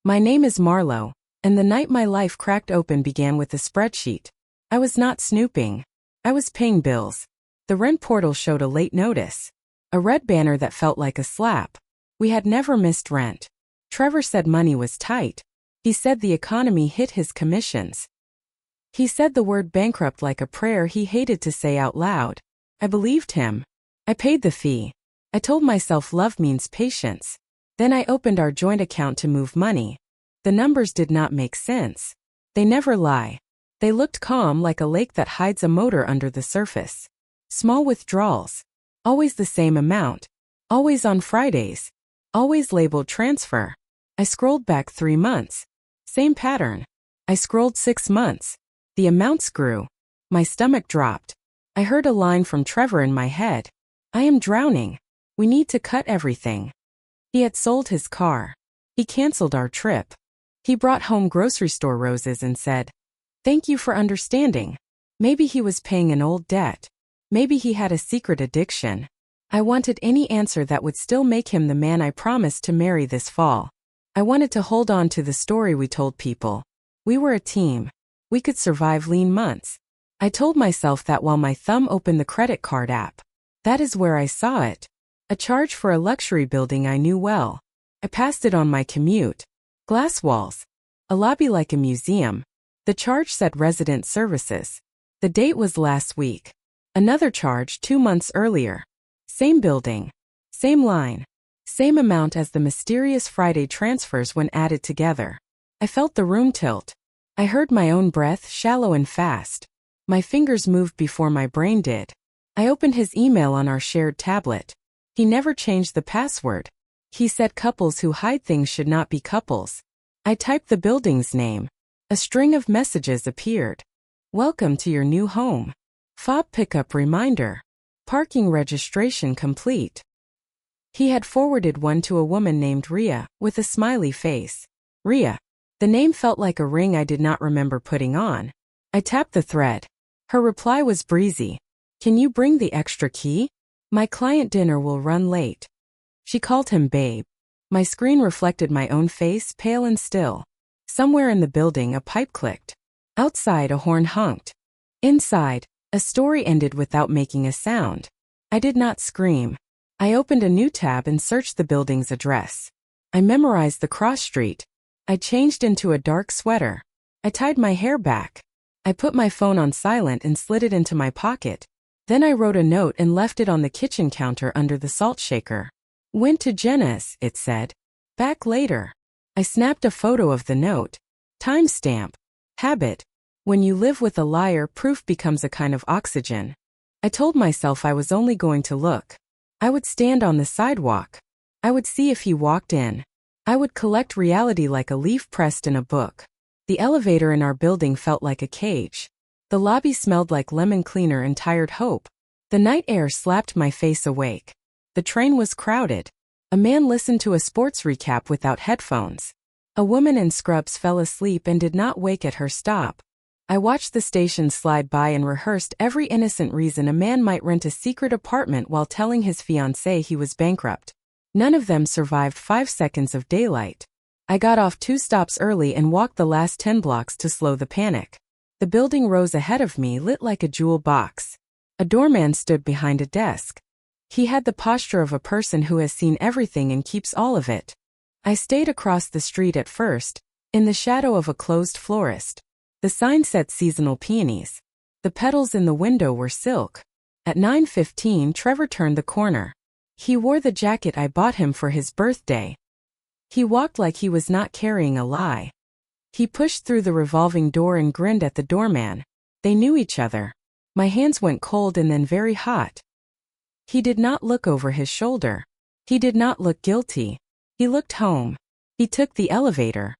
My name is Marlowe, and the night my life cracked open began with a spreadsheet. I was not snooping. I was paying bills. The rent portal showed a late notice. A red banner that felt like a slap. We had never missed rent. Trevor said money was tight. He said the economy hit his commissions. He said the word bankrupt like a prayer he hated to say out loud. I believed him. I paid the fee. I told myself love means patience. Then I opened our joint account to move money. The numbers did not make sense. They never lie. They looked calm like a lake that hides a motor under the surface. Small withdrawals. Always the same amount. Always on Fridays. Always labeled transfer. I scrolled back 3 months. Same pattern. I scrolled 6 months. The amounts grew. My stomach dropped. I heard a line from Trevor in my head. I am drowning. We need to cut everything. He had sold his car. He canceled our trip. He brought home grocery store roses and said, "Thank you for understanding." Maybe he was paying an old debt. Maybe he had a secret addiction. I wanted any answer that would still make him the man I promised to marry this fall. I wanted to hold on to the story we told people. We were a team. We could survive lean months. I told myself that while my thumb opened the credit card app. That is where I saw it. A charge for a luxury building I knew well. I passed it on my commute. Glass walls. A lobby like a museum. The charge said resident services. The date was last week. Another charge 2 months earlier. Same building. Same line. Same amount as the mysterious Friday transfers when added together. I felt the room tilt. I heard my own breath shallow and fast. My fingers moved before my brain did. I opened his email on our shared tablet. He never changed the password. He said couples who hide things should not be couples. I typed the building's name. A string of messages appeared. Welcome to your new home. Fob pickup reminder. Parking registration complete. He had forwarded one to a woman named Ria, with a smiley face. Ria. The name felt like a ring I did not remember putting on. I tapped the thread. Her reply was breezy. Can you bring the extra key? My client dinner will run late. She called him babe. My screen reflected my own face, pale and still. Somewhere in the building a pipe clicked. Outside a horn honked. Inside, a story ended without making a sound. I did not scream. I opened a new tab and searched the building's address. I memorized the cross street. I changed into a dark sweater. I tied my hair back. I put my phone on silent and slid it into my pocket. Then I wrote a note and left it on the kitchen counter under the salt shaker. Went to Jenna's, it said. Back later. I snapped a photo of the note. Timestamp. Habit. When you live with a liar, proof becomes a kind of oxygen. I told myself I was only going to look. I would stand on the sidewalk. I would see if he walked in. I would collect reality like a leaf pressed in a book. The elevator in our building felt like a cage. The lobby smelled like lemon cleaner and tired hope. The night air slapped my face awake. The train was crowded. A man listened to a sports recap without headphones. A woman in scrubs fell asleep and did not wake at her stop. I watched the station slide by and rehearsed every innocent reason a man might rent a secret apartment while telling his fiancé he was bankrupt. None of them survived 5 seconds of daylight. I got off 2 stops early and walked the last 10 blocks to slow the panic. The building rose ahead of me, lit like a jewel box. A doorman stood behind a desk. He had the posture of a person who has seen everything and keeps all of it. I stayed across the street at first, in the shadow of a closed florist. The sign said seasonal peonies. The petals in the window were silk. At 9:15, Trevor turned the corner. He wore the jacket I bought him for his birthday. He walked like he was not carrying a lie. He pushed through the revolving door and grinned at the doorman. They knew each other. My hands went cold and then very hot. He did not look over his shoulder. He did not look guilty. He looked home. He took the elevator.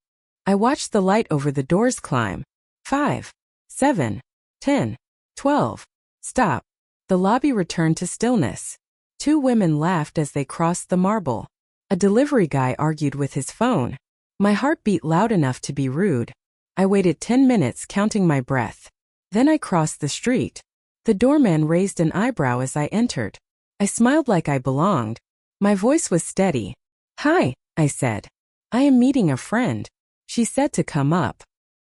I watched the light over the doors climb. 5, 7, 10, 12. Stop. The lobby returned to stillness. 2 women laughed as they crossed the marble. A delivery guy argued with his phone. My heart beat loud enough to be rude. I waited 10 minutes counting my breath. Then I crossed the street. The doorman raised an eyebrow as I entered. I smiled like I belonged. My voice was steady. Hi, I said. I am meeting a friend. She said to come up.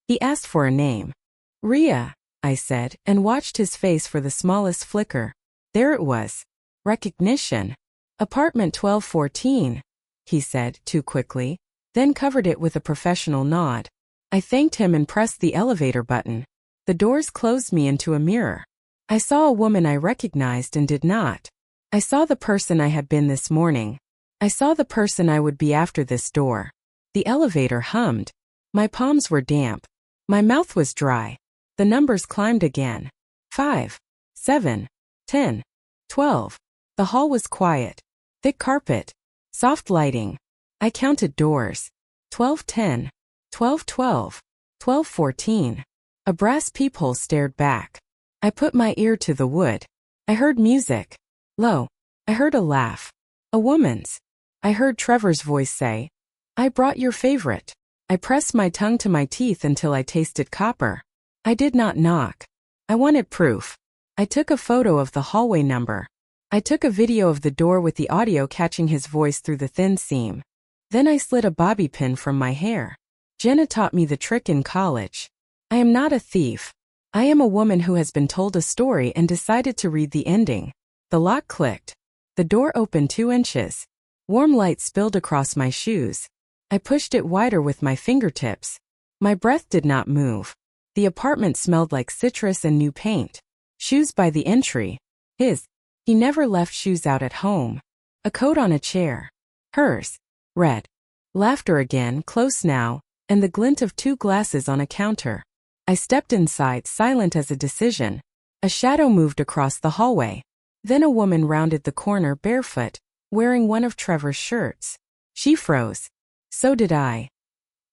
He asked for a name. Rhea, I said, and watched his face for the smallest flicker. There it was. Recognition. Apartment 1214, he said, too quickly, then covered it with a professional nod. I thanked him and pressed the elevator button. The doors closed me into a mirror. I saw a woman I recognized and did not. I saw the person I had been this morning. I saw the person I would be after this door. The elevator hummed. My palms were damp. My mouth was dry. The numbers climbed again. 5, 7, 10, 12. The hall was quiet. Thick carpet. Soft lighting. I counted doors. 1210. 1212. 1214. A brass peephole stared back. I put my ear to the wood. I heard music. Low. I heard a laugh. A woman's. I heard Trevor's voice say, I brought your favorite. I pressed my tongue to my teeth until I tasted copper. I did not knock. I wanted proof. I took a photo of the hallway number. I took a video of the door with the audio catching his voice through the thin seam. Then I slid a bobby pin from my hair. Jenna taught me the trick in college. I am not a thief. I am a woman who has been told a story and decided to read the ending. The lock clicked. The door opened 2 inches. Warm light spilled across my shoes. I pushed it wider with my fingertips. My breath did not move. The apartment smelled like citrus and new paint. Shoes by the entry. His. He never left shoes out at home. A coat on a chair. Hers. Red. Laughter again, close now, and the glint of 2 glasses on a counter. I stepped inside, silent as a decision. A shadow moved across the hallway. Then a woman rounded the corner barefoot, wearing one of Trevor's shirts. She froze. So did I.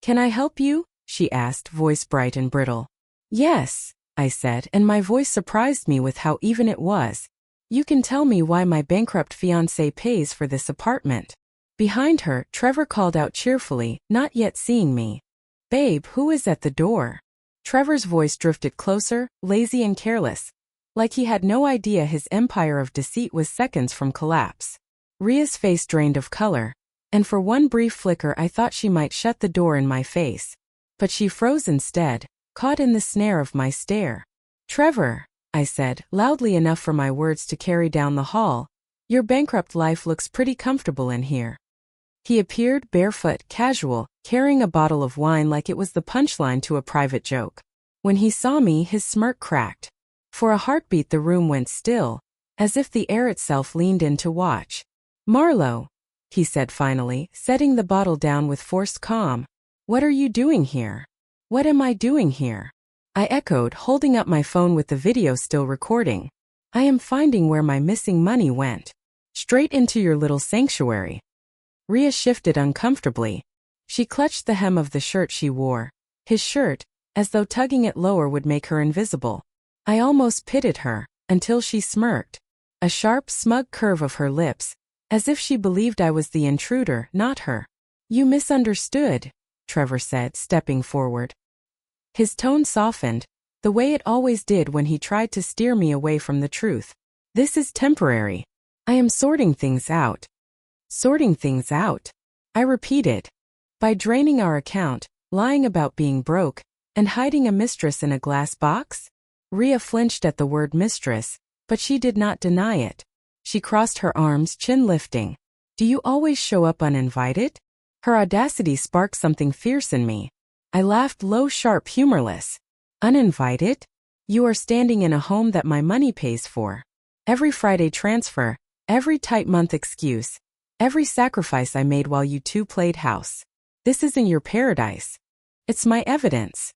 Can I help you? She asked, voice bright and brittle. Yes, I said, and my voice surprised me with how even it was. You can tell me why my bankrupt fiancé pays for this apartment. Behind her, Trevor called out cheerfully, not yet seeing me. Babe, who is at the door? Trevor's voice drifted closer, lazy and careless, like he had no idea his empire of deceit was seconds from collapse. Rhea's face drained of color, and for one brief flicker I thought she might shut the door in my face. But she froze instead, caught in the snare of my stare. Trevor, I said, loudly enough for my words to carry down the hall, your bankrupt life looks pretty comfortable in here. He appeared barefoot, casual, carrying a bottle of wine like it was the punchline to a private joke. When he saw me, his smirk cracked. For a heartbeat the room went still, as if the air itself leaned in to watch. Marlowe, he said finally, setting the bottle down with forced calm. What are you doing here? What am I doing here? I echoed, holding up my phone with the video still recording. I am finding where my missing money went. Straight into your little sanctuary. Rhea shifted uncomfortably. She clutched the hem of the shirt she wore. His shirt, as though tugging it lower would make her invisible. I almost pitied her, until she smirked. A sharp, smug curve of her lips, as if she believed I was the intruder, not her. You misunderstood, Trevor said, stepping forward. His tone softened, the way it always did when he tried to steer me away from the truth. This is temporary. I am sorting things out. Sorting things out, I repeated. By draining our account, lying about being broke, and hiding a mistress in a glass box? Rhea flinched at the word mistress, but she did not deny it. She crossed her arms, chin lifting. Do you always show up uninvited? Her audacity sparked something fierce in me. I laughed low, sharp, humorless. Uninvited? You are standing in a home that my money pays for. Every Friday transfer, every tight month excuse, every sacrifice I made while you two played house. This isn't your paradise. It's my evidence.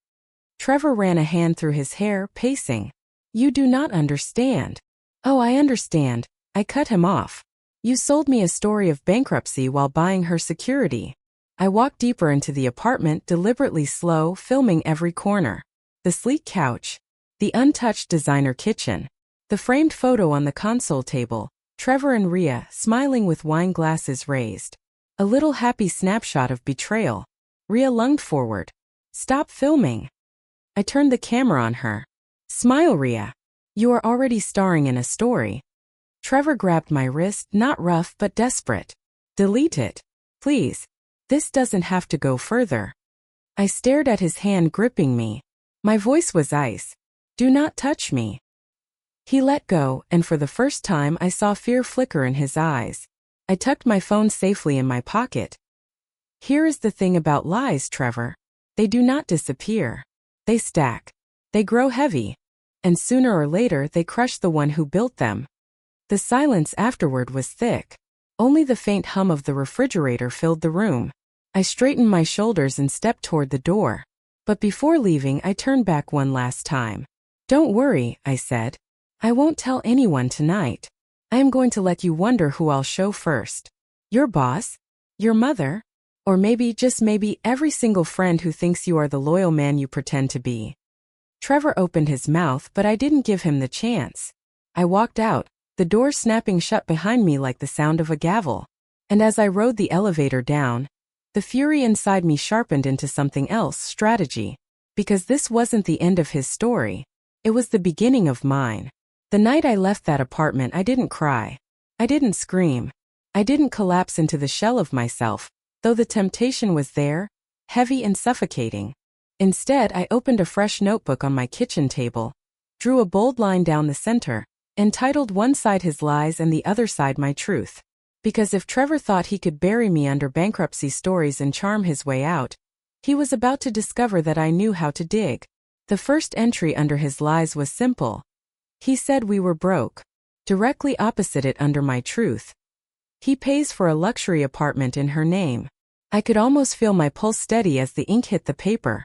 Trevor ran a hand through his hair, pacing. You do not understand. Oh, I understand. I cut him off. You sold me a story of bankruptcy while buying her security. I walked deeper into the apartment, deliberately slow, filming every corner. The sleek couch. The untouched designer kitchen. The framed photo on the console table. Trevor and Rhea, smiling with wine glasses raised. A little happy snapshot of betrayal. Rhea lunged forward. Stop filming. I turned the camera on her. Smile, Rhea. You are already starring in a story. Trevor grabbed my wrist, not rough but desperate. Delete it. Please. This doesn't have to go further. I stared at his hand gripping me. My voice was ice. Do not touch me. He let go, and for the first time I saw fear flicker in his eyes. I tucked my phone safely in my pocket. Here is the thing about lies, Trevor. They do not disappear. They stack. They grow heavy. And sooner or later they crush the one who built them. The silence afterward was thick. Only the faint hum of the refrigerator filled the room. I straightened my shoulders and stepped toward the door. But before leaving, I turned back one last time. Don't worry, I said. I won't tell anyone tonight. I am going to let you wonder who I'll show first. Your boss? Your mother? Or maybe, just maybe, every single friend who thinks you are the loyal man you pretend to be. Trevor opened his mouth, but I didn't give him the chance. I walked out, the door snapping shut behind me like the sound of a gavel. And as I rode the elevator down, the fury inside me sharpened into something else, strategy. Because this wasn't the end of his story. It was the beginning of mine. The night I left that apartment, I didn't cry. I didn't scream. I didn't collapse into the shell of myself, though the temptation was there, heavy and suffocating. Instead, I opened a fresh notebook on my kitchen table, drew a bold line down the center, entitled one side his lies and the other side my truth. Because if Trevor thought he could bury me under bankruptcy stories and charm his way out, he was about to discover that I knew how to dig. The first entry under his lies was simple. He said we were broke. Directly opposite it under my truth. He pays for a luxury apartment in her name. I could almost feel my pulse steady as the ink hit the paper.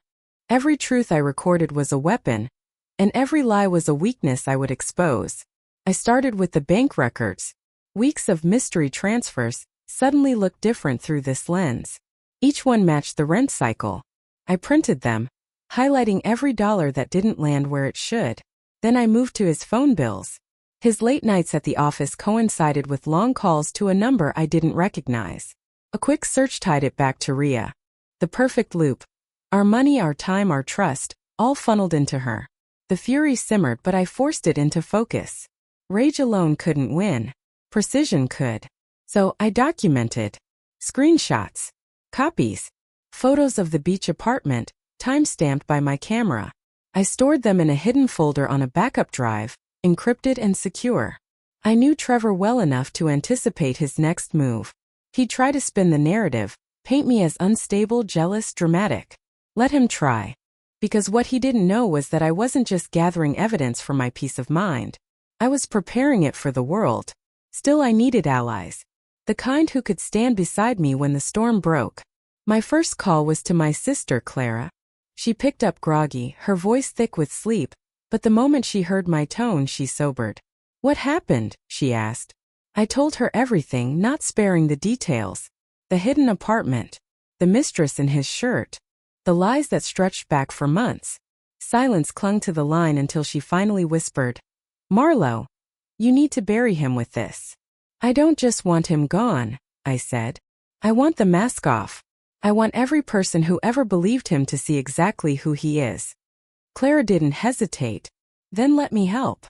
Every truth I recorded was a weapon, and every lie was a weakness I would expose. I started with the bank records. Weeks of mystery transfers suddenly looked different through this lens. Each one matched the rent cycle. I printed them, highlighting every dollar that didn't land where it should. Then I moved to his phone bills. His late nights at the office coincided with long calls to a number I didn't recognize. A quick search tied it back to Rhea. The perfect loop. Our money, our time, our trust, all funneled into her. The fury simmered, but I forced it into focus. Rage alone couldn't win. Precision could. So I documented. Screenshots. Copies. Photos of the beach apartment, time-stamped by my camera. I stored them in a hidden folder on a backup drive, encrypted and secure. I knew Trevor well enough to anticipate his next move. He'd try to spin the narrative, paint me as unstable, jealous, dramatic. Let him try. Because what he didn't know was that I wasn't just gathering evidence for my peace of mind. I was preparing it for the world. Still, I needed allies. The kind who could stand beside me when the storm broke. My first call was to my sister, Clara. She picked up groggy, her voice thick with sleep, but the moment she heard my tone, she sobered. What happened? She asked. I told her everything, not sparing the details. The hidden apartment. The mistress in his shirt. The lies that stretched back for months. Silence clung to the line until she finally whispered, Marlo, you need to bury him with this. I don't just want him gone, I said. I want the mask off. I want every person who ever believed him to see exactly who he is. Clara didn't hesitate. Then let me help.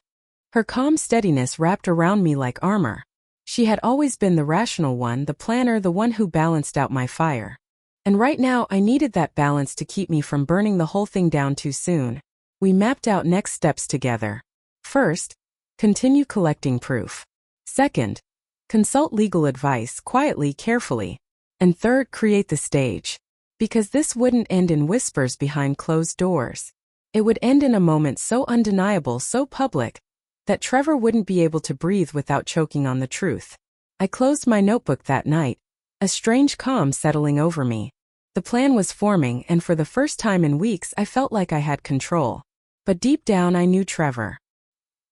Her calm steadiness wrapped around me like armor. She had always been the rational one, the planner, the one who balanced out my fire. And right now I needed that balance to keep me from burning the whole thing down too soon. We mapped out next steps together. First, continue collecting proof. Second, consult legal advice quietly, carefully. And third, create the stage. Because this wouldn't end in whispers behind closed doors. It would end in a moment so undeniable, so public, that Trevor wouldn't be able to breathe without choking on the truth. I closed my notebook that night, a strange calm settling over me. The plan was forming, and for the first time in weeks I felt like I had control. But deep down I knew Trevor.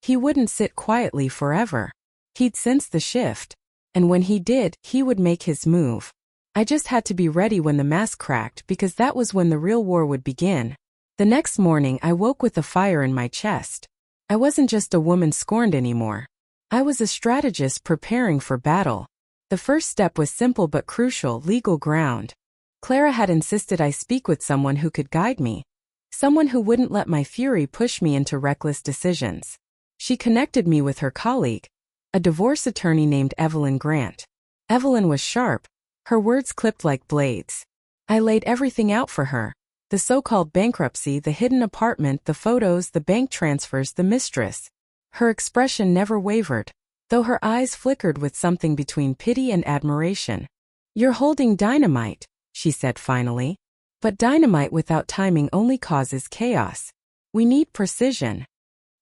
He wouldn't sit quietly forever. He'd sense the shift. And when he did, he would make his move. I just had to be ready when the mask cracked, because that was when the real war would begin. The next morning I woke with a fire in my chest. I wasn't just a woman scorned anymore. I was a strategist preparing for battle. The first step was simple but crucial: legal ground. Clara had insisted I speak with someone who could guide me. Someone who wouldn't let my fury push me into reckless decisions. She connected me with her colleague, a divorce attorney named Evelyn Grant. Evelyn was sharp. Her words clipped like blades. I laid everything out for her. The so-called bankruptcy, the hidden apartment, the photos, the bank transfers, the mistress. Her expression never wavered, though her eyes flickered with something between pity and admiration. "You're holding dynamite," she said finally. "But dynamite without timing only causes chaos. We need precision."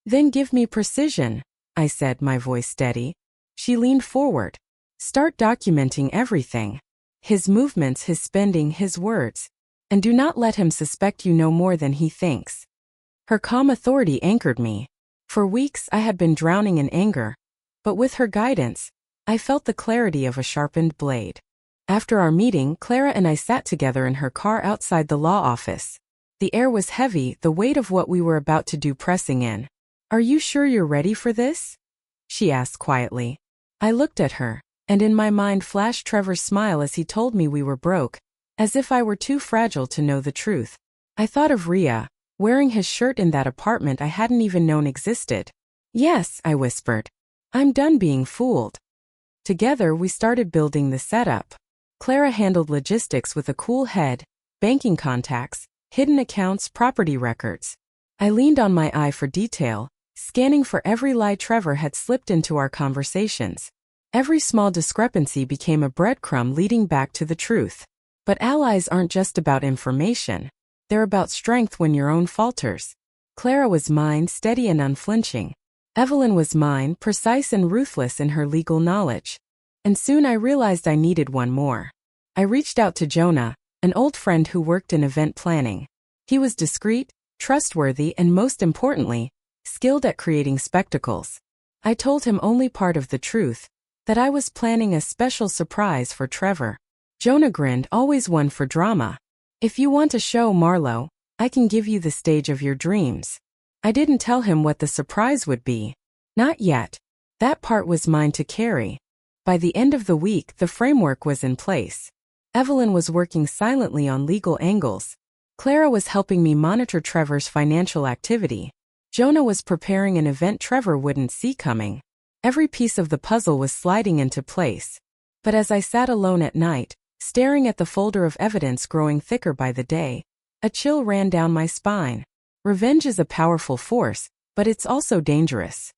"Then give me precision," I said, my voice steady. She leaned forward. "Start documenting everything. His movements, his spending, his words. And do not let him suspect you know more than he thinks." Her calm authority anchored me. For weeks I had been drowning in anger, but with her guidance, I felt the clarity of a sharpened blade. After our meeting, Clara and I sat together in her car outside the law office. The air was heavy, the weight of what we were about to do pressing in. "Are you sure you're ready for this?" she asked quietly. I looked at her, and in my mind flashed Trevor's smile as he told me we were broke, as if I were too fragile to know the truth. I thought of Rhea, wearing his shirt in that apartment I hadn't even known existed. "Yes," I whispered. "I'm done being fooled." Together we started building the setup. Clara handled logistics with a cool head, banking contacts, hidden accounts, property records. I leaned on my eye for detail, scanning for every lie Trevor had slipped into our conversations. Every small discrepancy became a breadcrumb leading back to the truth. But allies aren't just about information. They're about strength when your own falters. Clara was mine, steady and unflinching. Evelyn was mine, precise and ruthless in her legal knowledge. And soon I realized I needed one more. I reached out to Jonah, an old friend who worked in event planning. He was discreet, trustworthy, and most importantly, skilled at creating spectacles. I told him only part of the truth, that I was planning a special surprise for Trevor. Jonah grinned, always one for drama. "If you want a show, Marlowe, I can give you the stage of your dreams." I didn't tell him what the surprise would be. Not yet. That part was mine to carry. By the end of the week, the framework was in place. Evelyn was working silently on legal angles. Clara was helping me monitor Trevor's financial activity. Jonah was preparing an event Trevor wouldn't see coming. Every piece of the puzzle was sliding into place. But as I sat alone at night, staring at the folder of evidence growing thicker by the day, a chill ran down my spine. Revenge is a powerful force, but it's also dangerous.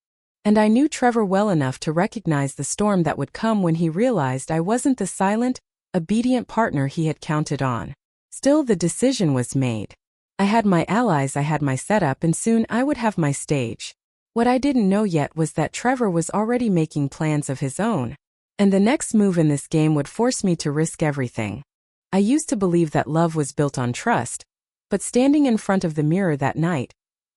And I knew Trevor well enough to recognize the storm that would come when he realized I wasn't the silent, obedient partner he had counted on. Still, the decision was made. I had my allies, I had my setup, and soon I would have my stage. What I didn't know yet was that Trevor was already making plans of his own. And the next move in this game would force me to risk everything. I used to believe that love was built on trust, but standing in front of the mirror that night,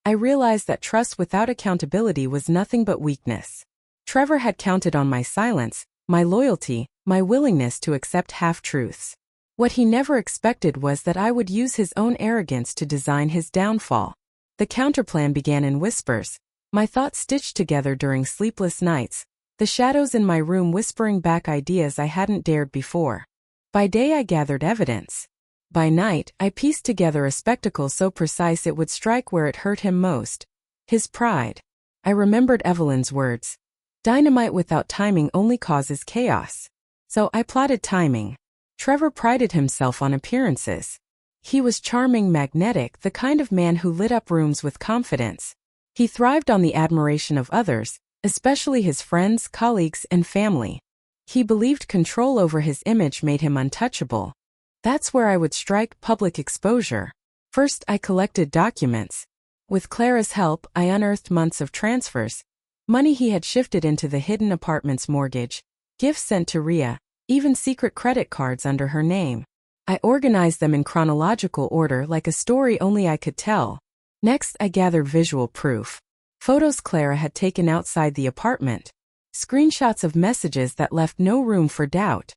I realized that trust without accountability was nothing but weakness. Trevor had counted on my silence, my loyalty, my willingness to accept half-truths. What he never expected was that I would use his own arrogance to design his downfall. The counterplan began in whispers, my thoughts stitched together during sleepless nights, the shadows in my room whispering back ideas I hadn't dared before. By day I gathered evidence. By night, I pieced together a spectacle so precise it would strike where it hurt him most. His pride. I remembered Evelyn's words. Dynamite without timing only causes chaos. So I plotted timing. Trevor prided himself on appearances. He was charming, magnetic, the kind of man who lit up rooms with confidence. He thrived on the admiration of others, especially his friends, colleagues, and family. He believed control over his image made him untouchable. That's where I would strike: public exposure. First, I collected documents. With Clara's help, I unearthed months of transfers, money he had shifted into the hidden apartment's mortgage, gifts sent to Rhea, even secret credit cards under her name. I organized them in chronological order like a story only I could tell. Next, I gathered visual proof. Photos Clara had taken outside the apartment. Screenshots of messages that left no room for doubt.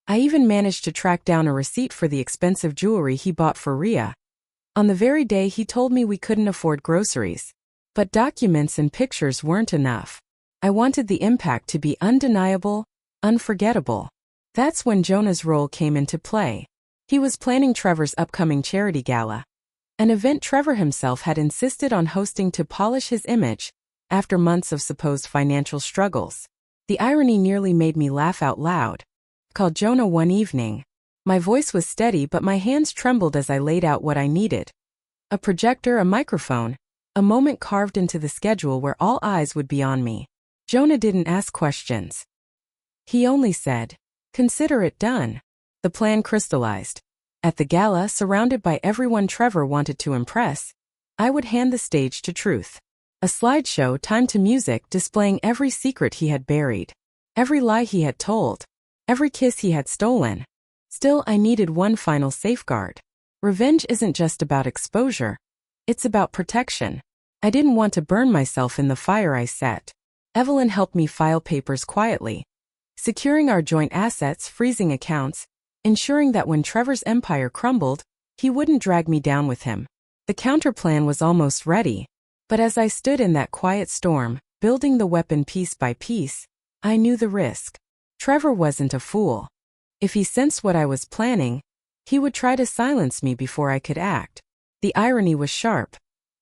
I even managed to track down a receipt for the expensive jewelry he bought for Rhea. On the very day he told me we couldn't afford groceries. But documents and pictures weren't enough. I wanted the impact to be undeniable, unforgettable. That's when Jonah's role came into play. He was planning Trevor's upcoming charity gala. An event Trevor himself had insisted on hosting to polish his image, after months of supposed financial struggles. The irony nearly made me laugh out loud. Called Jonah one evening. My voice was steady, but my hands trembled as I laid out what I needed. A projector, a microphone, a moment carved into the schedule where all eyes would be on me. Jonah didn't ask questions. He only said, "Consider it done." The plan crystallized. At the gala, surrounded by everyone Trevor wanted to impress, I would hand the stage to Truth. A slideshow timed to music displaying every secret he had buried, every lie he had told, every kiss he had stolen. Still, I needed one final safeguard. Revenge isn't just about exposure. It's about protection. I didn't want to burn myself in the fire I set. Evelyn helped me file papers quietly, securing our joint assets, freezing accounts, ensuring that when Trevor's empire crumbled, he wouldn't drag me down with him. The counterplan was almost ready, but as I stood in that quiet storm, building the weapon piece by piece, I knew the risk. Trevor wasn't a fool. If he sensed what I was planning, he would try to silence me before I could act. The irony was sharp.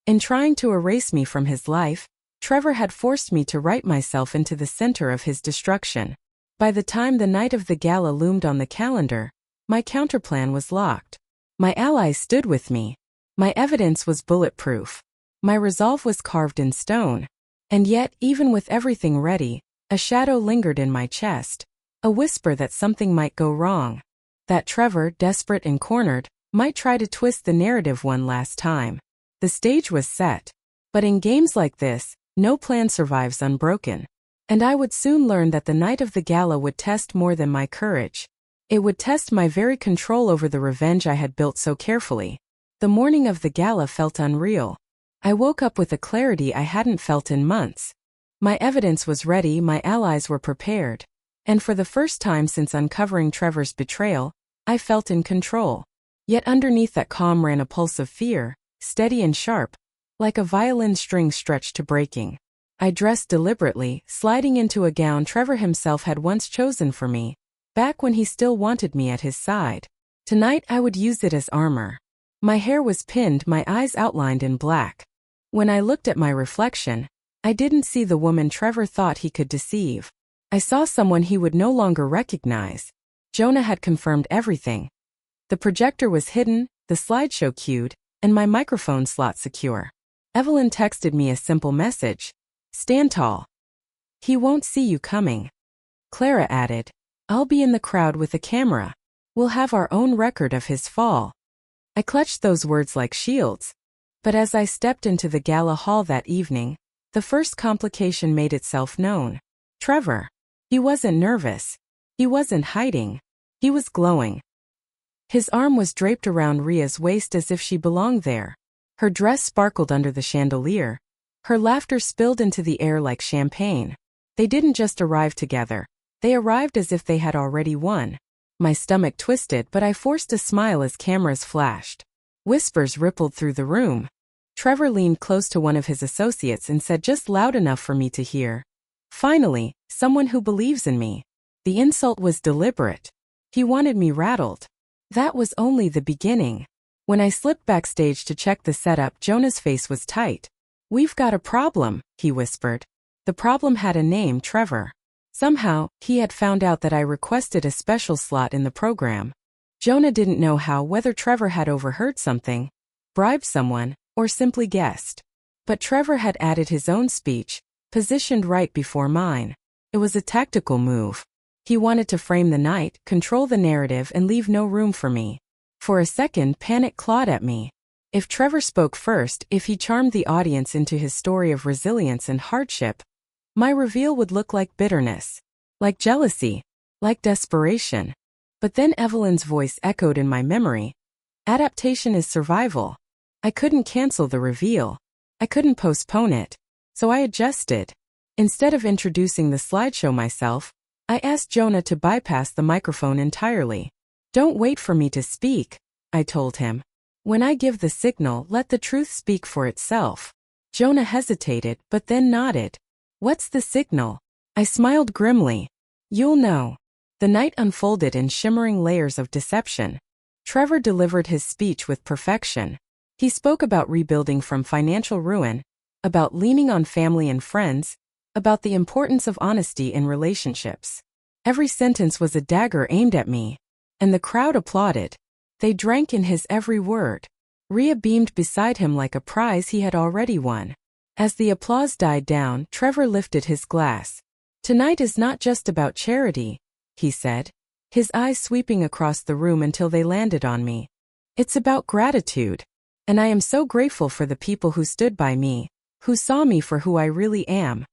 In trying to erase me from his life, Trevor had forced me to write myself into the center of his destruction. By the time the night of the gala loomed on the calendar, my counterplan was locked. My allies stood with me. My evidence was bulletproof. My resolve was carved in stone. And yet, even with everything ready, a shadow lingered in my chest, a whisper that something might go wrong. That Trevor, desperate and cornered, might try to twist the narrative one last time. The stage was set. But in games like this, no plan survives unbroken. And I would soon learn that the night of the gala would test more than my courage. It would test my very control over the revenge I had built so carefully. The morning of the gala felt unreal. I woke up with a clarity I hadn't felt in months. My evidence was ready, my allies were prepared. And for the first time since uncovering Trevor's betrayal, I felt in control. Yet underneath that calm ran a pulse of fear, steady and sharp, like a violin string stretched to breaking. I dressed deliberately, sliding into a gown Trevor himself had once chosen for me, back when he still wanted me at his side. Tonight I would use it as armor. My hair was pinned, my eyes outlined in black. When I looked at my reflection, I didn't see the woman Trevor thought he could deceive. I saw someone he would no longer recognize. Jonah had confirmed everything. The projector was hidden, the slideshow cued, and my microphone slot secure. Evelyn texted me a simple message. "Stand tall. He won't see you coming." Clara added, "I'll be in the crowd with a camera. We'll have our own record of his fall." I clutched those words like shields. But as I stepped into the gala hall that evening, the first complication made itself known. Trevor. He wasn't nervous. He wasn't hiding. He was glowing. His arm was draped around Ria's waist as if she belonged there. Her dress sparkled under the chandelier. Her laughter spilled into the air like champagne. They didn't just arrive together. They arrived as if they had already won. My stomach twisted, but I forced a smile as cameras flashed. Whispers rippled through the room. Trevor leaned close to one of his associates and said just loud enough for me to hear, "Finally, someone who believes in me." The insult was deliberate. He wanted me rattled. That was only the beginning. When I slipped backstage to check the setup, Jonah's face was tight. "We've got a problem," he whispered. The problem had a name, Trevor. Somehow, he had found out that I requested a special slot in the program. Jonah didn't know how, whether Trevor had overheard something, bribed someone, or simply guessed. But Trevor had added his own speech, positioned right before mine. It was a tactical move. He wanted to frame the night, control the narrative, and leave no room for me. For a second, panic clawed at me. If Trevor spoke first, if he charmed the audience into his story of resilience and hardship, my reveal would look like bitterness, like jealousy, like desperation. But then Evelyn's voice echoed in my memory. Adaptation is survival. I couldn't cancel the reveal. I couldn't postpone it. So I adjusted. Instead of introducing the slideshow myself, I asked Jonah to bypass the microphone entirely. "Don't wait for me to speak," I told him. "When I give the signal, let the truth speak for itself." Jonah hesitated, but then nodded. "What's the signal?" I smiled grimly. "You'll know." The night unfolded in shimmering layers of deception. Trevor delivered his speech with perfection. He spoke about rebuilding from financial ruin, about leaning on family and friends, about the importance of honesty in relationships. Every sentence was a dagger aimed at me. and the crowd applauded. They drank in his every word. Rhea beamed beside him like a prize he had already won. As the applause died down, Trevor lifted his glass. "Tonight is not just about charity," he said, his eyes sweeping across the room until they landed on me. "It's about gratitude. And I am so grateful for the people who stood by me, who saw me for who I really am."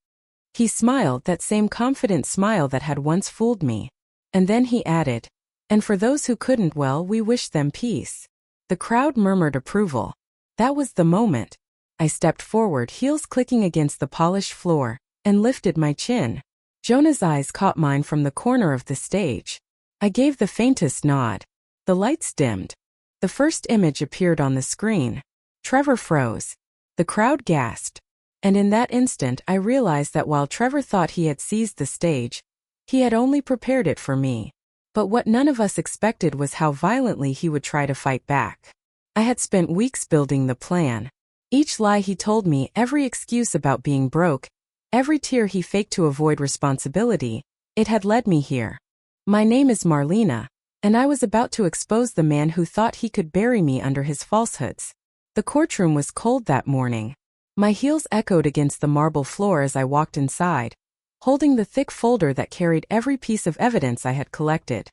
He smiled, that same confident smile that had once fooled me. And then he added, "And for those who couldn't, well, we wish them peace." The crowd murmured approval. That was the moment. I stepped forward, heels clicking against the polished floor, and lifted my chin. Jonah's eyes caught mine from the corner of the stage. I gave the faintest nod. The lights dimmed. The first image appeared on the screen. Trevor froze. The crowd gasped. And in that instant I realized that while Trevor thought he had seized the stage, he had only prepared it for me. But what none of us expected was how violently he would try to fight back. I had spent weeks building the plan. Each lie he told me, every excuse about being broke, every tear he faked to avoid responsibility, it had led me here. My name is Marlena, and I was about to expose the man who thought he could bury me under his falsehoods. The courtroom was cold that morning. My heels echoed against the marble floor as I walked inside, holding the thick folder that carried every piece of evidence I had collected.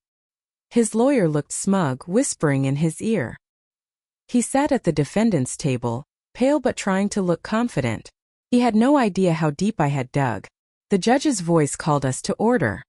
His lawyer looked smug, whispering in his ear. He sat at the defendant's table, pale but trying to look confident. He had no idea how deep I had dug. The judge's voice called us to order.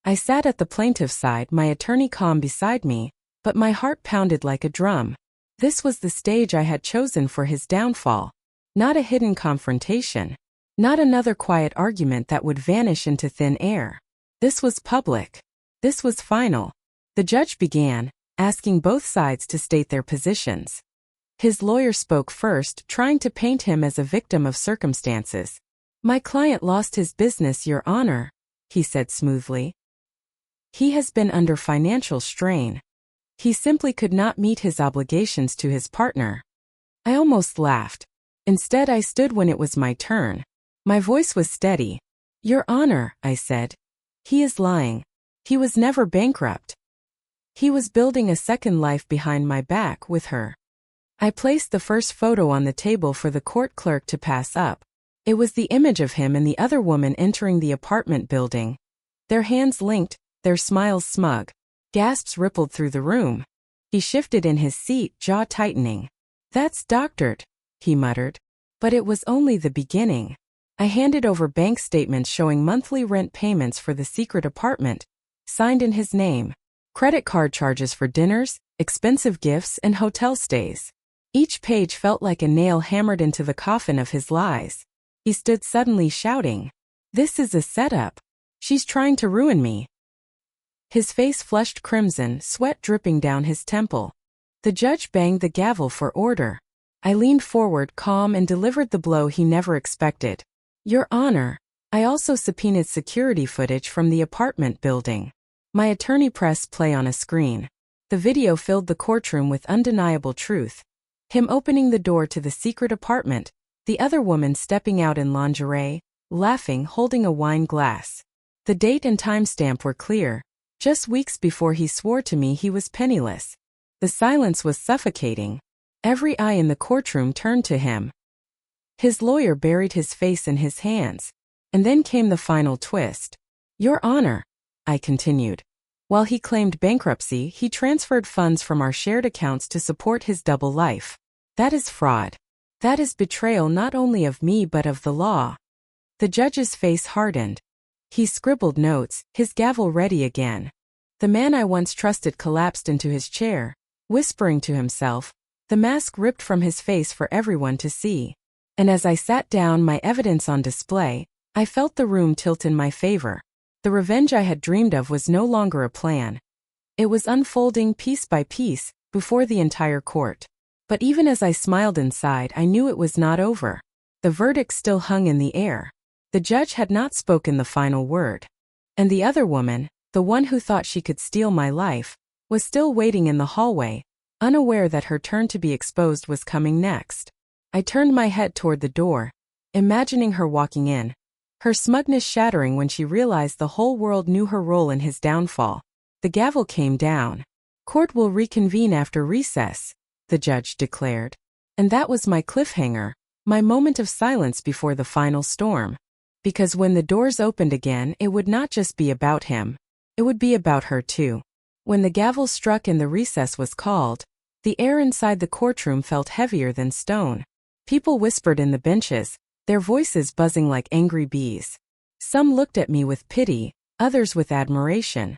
I sat at the plaintiff's side, my attorney calm beside me, but my heart pounded like a drum. This was the stage I had chosen for his downfall. Not a hidden confrontation. Not another quiet argument that would vanish into thin air. This was public. This was final. The judge began, asking both sides to state their positions. His lawyer spoke first, trying to paint him as a victim of circumstances. "My client lost his business, Your Honor," he said smoothly. "He has been under financial strain. He simply could not meet his obligations to his partner." I almost laughed. Instead, I stood when it was my turn. My voice was steady. "Your Honor," I said, "he is lying. He was never bankrupt. He was building a second life behind my back with her." I placed the first photo on the table for the court clerk to pass up. It was the image of him and the other woman entering the apartment building. Their hands linked, their smiles smug. Gasps rippled through the room. He shifted in his seat, jaw tightening. "That's doctored," he muttered. But it was only the beginning. I handed over bank statements showing monthly rent payments for the secret apartment, signed in his name. Credit card charges for dinners, expensive gifts, and hotel stays. Each page felt like a nail hammered into the coffin of his lies. He stood suddenly shouting, "This is a setup. She's trying to ruin me." His face flushed crimson, sweat dripping down his temple. The judge banged the gavel for order. I leaned forward, calm, and delivered the blow he never expected. "Your Honor, I also subpoenaed security footage from the apartment building." My attorney pressed play on a screen. The video filled the courtroom with undeniable truth. Him opening the door to the secret apartment, the other woman stepping out in lingerie, laughing, holding a wine glass. The date and timestamp were clear. Just weeks before he swore to me he was penniless. The silence was suffocating. Every eye in the courtroom turned to him. His lawyer buried his face in his hands. And then came the final twist. "Your Honor," I continued. "While he claimed bankruptcy, he transferred funds from our shared accounts to support his double life. That is fraud. That is betrayal not only of me but of the law." The judge's face hardened. He scribbled notes, his gavel ready again. The man I once trusted collapsed into his chair, whispering to himself, the mask ripped from his face for everyone to see. And as I sat down, my evidence on display, I felt the room tilt in my favor. The revenge I had dreamed of was no longer a plan. It was unfolding piece by piece, before the entire court. But even as I smiled inside, I knew it was not over. The verdict still hung in the air. The judge had not spoken the final word. And the other woman, the one who thought she could steal my life, was still waiting in the hallway, unaware that her turn to be exposed was coming next. I turned my head toward the door, imagining her walking in, her smugness shattering when she realized the whole world knew her role in his downfall. The gavel came down. Court will reconvene after recess, the judge declared. And that was my cliffhanger, my moment of silence before the final storm. Because when the doors opened again, it would not just be about him. It would be about her too. When the gavel struck and the recess was called, the air inside the courtroom felt heavier than stone. People whispered in the benches, their voices buzzing like angry bees. Some looked at me with pity, others with admiration.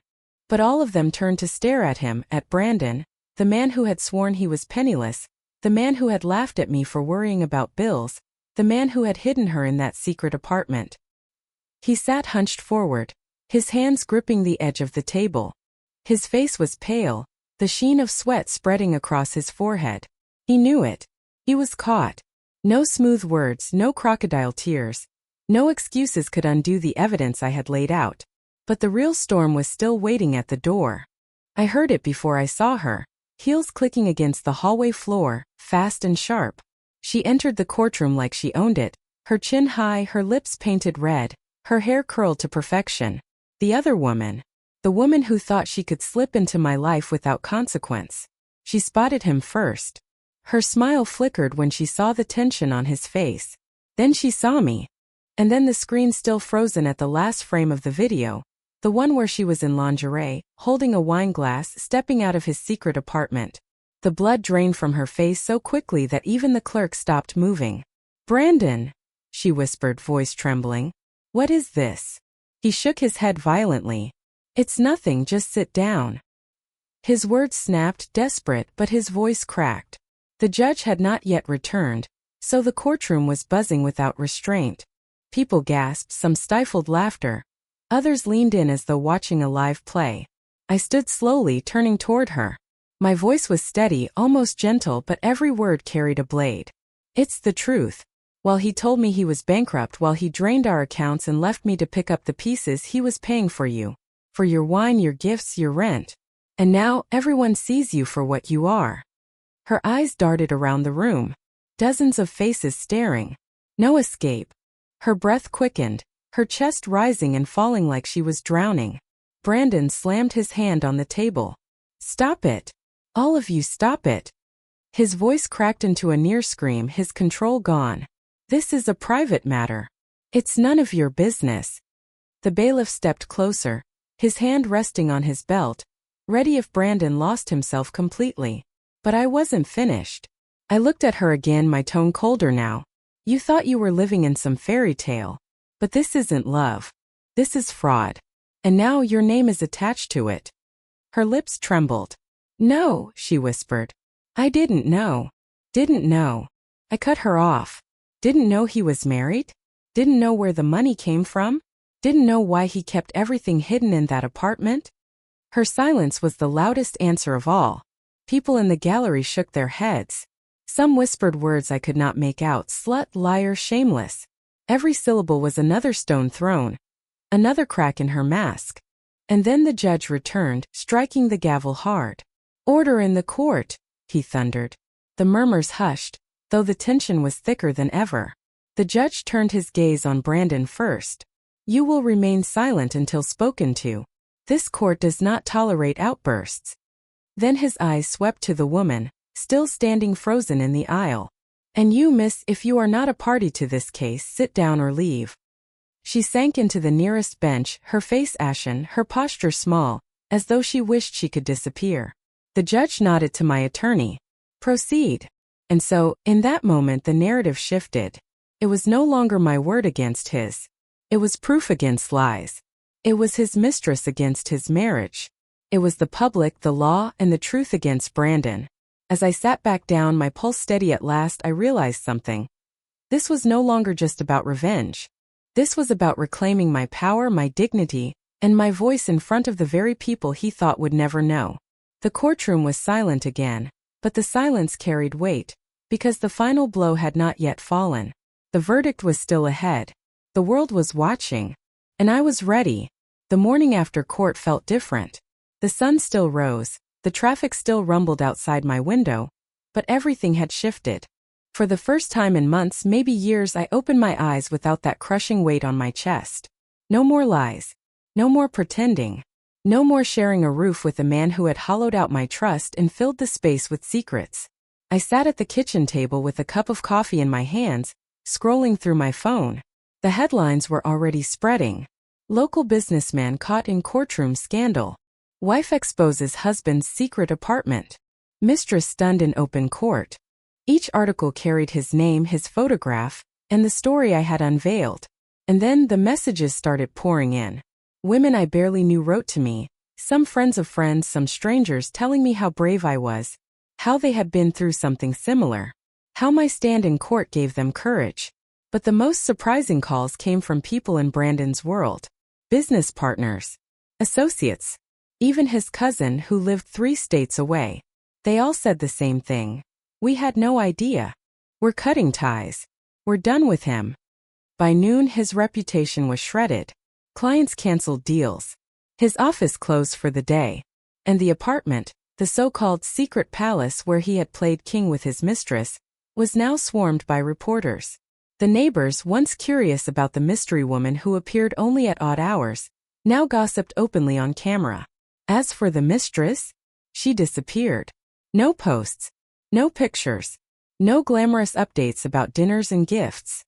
But all of them turned to stare at him, at Brandon, the man who had sworn he was penniless, the man who had laughed at me for worrying about bills, the man who had hidden her in that secret apartment. He sat hunched forward, his hands gripping the edge of the table. His face was pale, the sheen of sweat spreading across his forehead. He knew it. He was caught. No smooth words, no crocodile tears. No excuses could undo the evidence I had laid out. But the real storm was still waiting at the door. I heard it before I saw her, heels clicking against the hallway floor, fast and sharp. She entered the courtroom like she owned it, her chin high, her lips painted red, her hair curled to perfection. The other woman. The woman who thought she could slip into my life without consequence. She spotted him first. Her smile flickered when she saw the tension on his face. Then she saw me. And then the screen still frozen at the last frame of the video. The one where she was in lingerie, holding a wine glass, stepping out of his secret apartment. The blood drained from her face so quickly that even the clerk stopped moving. "Brandon," she whispered, voice trembling. "What is this?" He shook his head violently. "It's nothing, just sit down." His words snapped, desperate, but his voice cracked. The judge had not yet returned, so the courtroom was buzzing without restraint. People gasped, some stifled laughter. Others leaned in as though watching a live play. I stood slowly, turning toward her. My voice was steady, almost gentle, but every word carried a blade. "It's the truth. While he told me he was bankrupt, while he drained our accounts and left me to pick up the pieces he was paying for you. For your wine, your gifts, your rent. And now, everyone sees you for what you are." Her eyes darted around the room. Dozens of faces staring. No escape. Her breath quickened, her chest rising and falling like she was drowning. Brandon slammed his hand on the table. "Stop it. All of you, stop it." His voice cracked into a near scream, his control gone. "This is a private matter. It's none of your business." The bailiff stepped closer, his hand resting on his belt, ready if Brandon lost himself completely. But I wasn't finished. I looked at her again, my tone colder now. "You thought you were living in some fairy tale. But this isn't love. This is fraud. And now your name is attached to it." Her lips trembled. "No," she whispered. "I didn't know. Didn't know." I cut her off. Didn't know he was married? Didn't know where the money came from? Didn't know why he kept everything hidden in that apartment? Her silence was the loudest answer of all. People in the gallery shook their heads. Some whispered words I could not make out: slut, liar, shameless. Every syllable was another stone thrown, another crack in her mask. And then the judge returned, striking the gavel hard. "Order in the court," he thundered. The murmurs hushed, though the tension was thicker than ever. The judge turned his gaze on Brandon first. "You will remain silent until spoken to. This court does not tolerate outbursts." Then his eyes swept to the woman, still standing frozen in the aisle. "And you, miss, if you are not a party to this case, sit down or leave." She sank into the nearest bench, her face ashen, her posture small, as though she wished she could disappear. The judge nodded to my attorney. "Proceed." And so, in that moment, the narrative shifted. It was no longer my word against his. It was proof against lies. It was his mistress against his marriage. It was the public, the law, and the truth against Brandon. As I sat back down, my pulse steady at last, I realized something. This was no longer just about revenge. This was about reclaiming my power, my dignity, and my voice in front of the very people he thought would never know. The courtroom was silent again, but the silence carried weight, because the final blow had not yet fallen. The verdict was still ahead. The world was watching. And I was ready. The morning after court felt different. The sun still rose. The traffic still rumbled outside my window, but everything had shifted. For the first time in months, maybe years, I opened my eyes without that crushing weight on my chest. No more lies. No more pretending. No more sharing a roof with a man who had hollowed out my trust and filled the space with secrets. I sat at the kitchen table with a cup of coffee in my hands, scrolling through my phone. The headlines were already spreading. Local businessman caught in courtroom scandal. Wife exposes husband's secret apartment. Mistress stunned in open court. Each article carried his name, his photograph, and the story I had unveiled. And then the messages started pouring in. Women I barely knew wrote to me, some friends of friends, some strangers, telling me how brave I was, how they had been through something similar, how my stand in court gave them courage. But the most surprising calls came from people in Brandon's world. Business partners, associates, even his cousin who lived 3 states away. They all said the same thing. We had no idea. We're cutting ties. We're done with him. By noon, his reputation was shredded. Clients canceled deals. His office closed for the day. And the apartment, the so-called secret palace where he had played king with his mistress, was now swarmed by reporters. The neighbors, once curious about the mystery woman who appeared only at odd hours, now gossiped openly on camera. As for the mistress, she disappeared. No posts, no pictures, no glamorous updates about dinners and gifts.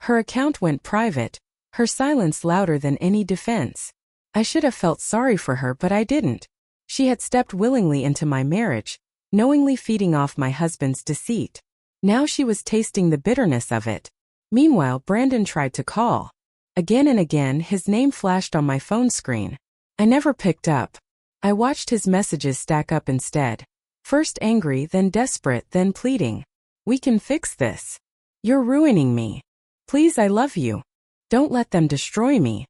Her account went private, her silence louder than any defense. I should have felt sorry for her, but I didn't. She had stepped willingly into my marriage, knowingly feeding off my husband's deceit. Now she was tasting the bitterness of it. Meanwhile, Brandon tried to call. Again and again, his name flashed on my phone screen. I never picked up. I watched his messages stack up instead. First angry, then desperate, then pleading. We can fix this. You're ruining me. Please, I love you. Don't let them destroy me.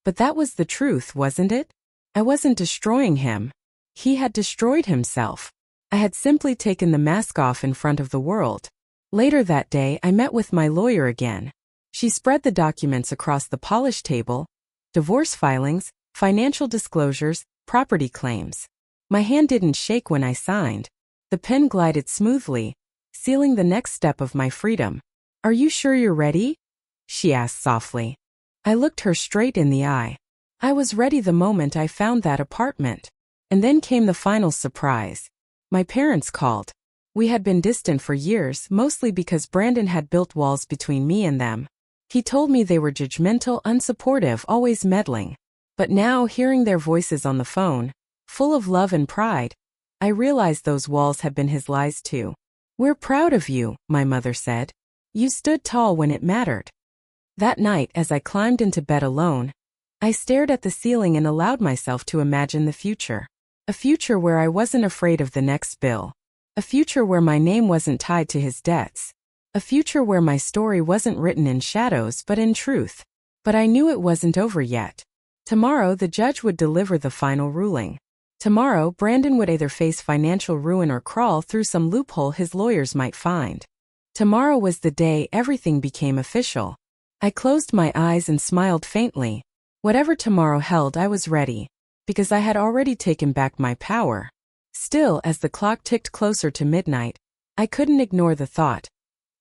But that was the truth, wasn't it? I wasn't destroying him. He had destroyed himself. I had simply taken the mask off in front of the world. Later that day, I met with my lawyer again. She spread the documents across the polished table: divorce filings, financial disclosures, property claims. My hand didn't shake when I signed. The pen glided smoothly, sealing the next step of my freedom. Are you sure you're ready? She asked softly. I looked her straight in the eye. I was ready the moment I found that apartment. And then came the final surprise. My parents called. We had been distant for years, mostly because Brandon had built walls between me and them. He told me they were judgmental, unsupportive, always meddling. But now, hearing their voices on the phone, full of love and pride, I realized those walls had been his lies too. We're proud of you, my mother said. You stood tall when it mattered. That night, as I climbed into bed alone, I stared at the ceiling and allowed myself to imagine the future. A future where I wasn't afraid of the next bill. A future where my name wasn't tied to his debts. A future where my story wasn't written in shadows but in truth. But I knew it wasn't over yet. Tomorrow the judge would deliver the final ruling. Tomorrow Brandon would either face financial ruin or crawl through some loophole his lawyers might find. Tomorrow was the day everything became official. I closed my eyes and smiled faintly. Whatever tomorrow held, I was ready, because I had already taken back my power. Still, as the clock ticked closer to midnight, I couldn't ignore the thought.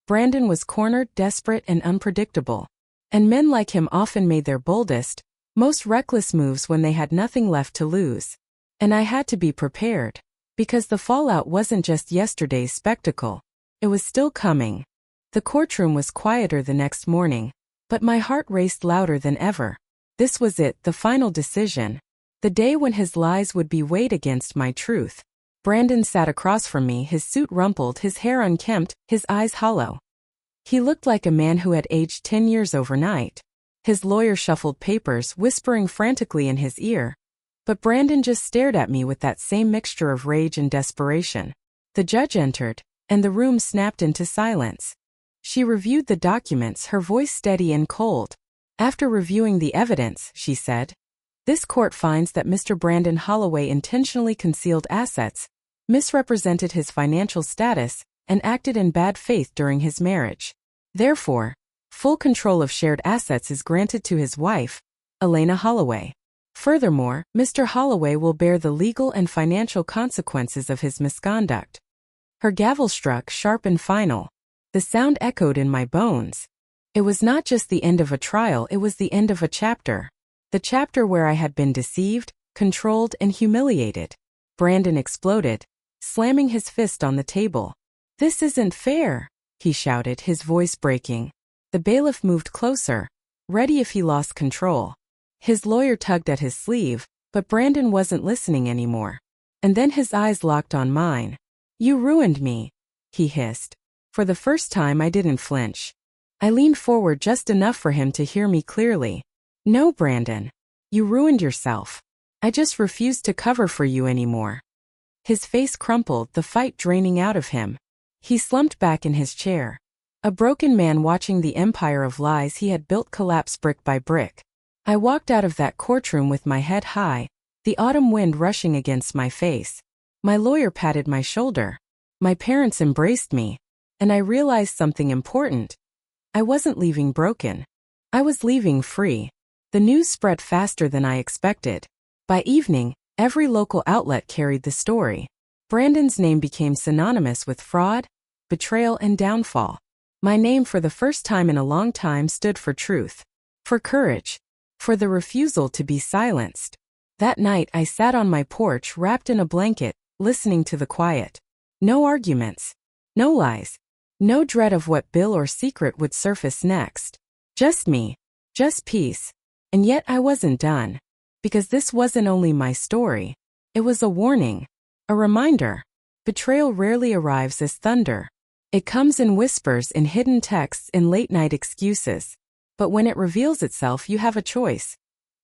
Brandon was cornered, desperate, and unpredictable. And men like him often made their boldest, most reckless moves when they had nothing left to lose. And I had to be prepared, because the fallout wasn't just yesterday's spectacle. It was still coming. The courtroom was quieter the next morning, but my heart raced louder than ever. This was it, the final decision. The day when his lies would be weighed against my truth. Brandon sat across from me, his suit rumpled, his hair unkempt, his eyes hollow. He looked like a man who had aged 10 years overnight. His lawyer shuffled papers, whispering frantically in his ear. But Brandon just stared at me with that same mixture of rage and desperation. The judge entered, and the room snapped into silence. She reviewed the documents, her voice steady and cold. After reviewing the evidence, she said, "This court finds that Mr. Brandon Holloway intentionally concealed assets, misrepresented his financial status, and acted in bad faith during his marriage. Therefore, full control of shared assets is granted to his wife, Elena Holloway. Furthermore, Mr. Holloway will bear the legal and financial consequences of his misconduct." Her gavel struck sharp and final. The sound echoed in my bones. It was not just the end of a trial, it was the end of a chapter. The chapter where I had been deceived, controlled and humiliated. Brandon exploded, slamming his fist on the table. "This isn't fair," he shouted, his voice breaking. The bailiff moved closer, ready if he lost control. His lawyer tugged at his sleeve, but Brandon wasn't listening anymore. And then his eyes locked on mine. "You ruined me," he hissed. For the first time I didn't flinch. I leaned forward just enough for him to hear me clearly. "No, Brandon. You ruined yourself. I just refuse to cover for you anymore." His face crumpled, the fight draining out of him. He slumped back in his chair. A broken man watching the empire of lies he had built collapse brick by brick. I walked out of that courtroom with my head high, the autumn wind rushing against my face. My lawyer patted my shoulder. My parents embraced me. And I realized something important. I wasn't leaving broken. I was leaving free. The news spread faster than I expected. By evening, every local outlet carried the story. Brandon's name became synonymous with fraud, betrayal, and downfall. My name, for the first time in a long time, stood for truth, for courage, for the refusal to be silenced. That night I sat on my porch wrapped in a blanket, listening to the quiet. No arguments. No lies. No dread of what bill or secret would surface next. Just me. Just peace. And yet I wasn't done. Because this wasn't only my story. It was a warning. A reminder. Betrayal rarely arrives as thunder. It comes in whispers, in hidden texts, in late-night excuses. But when it reveals itself, you have a choice.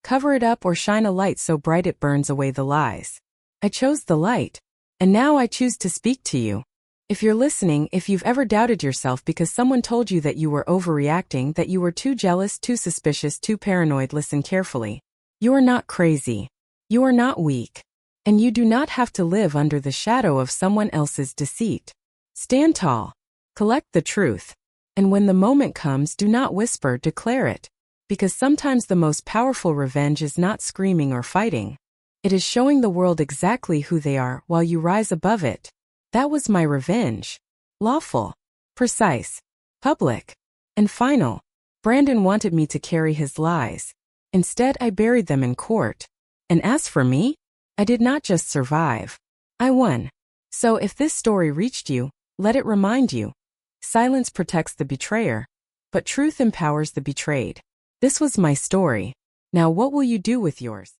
Cover it up or shine a light so bright it burns away the lies. I chose the light. And now I choose to speak to you. If you're listening, if you've ever doubted yourself because someone told you that you were overreacting, that you were too jealous, too suspicious, too paranoid, listen carefully. You are not crazy. You are not weak. And you do not have to live under the shadow of someone else's deceit. Stand tall. Collect the truth. And when the moment comes, do not whisper, declare it. Because sometimes the most powerful revenge is not screaming or fighting. It is showing the world exactly who they are while you rise above it. That was my revenge. Lawful, precise, public, and final. Brandon wanted me to carry his lies. Instead, I buried them in court. And as for me, I did not just survive. I won. So if this story reached you, let it remind you. Silence protects the betrayer, but truth empowers the betrayed. This was my story. Now what will you do with yours?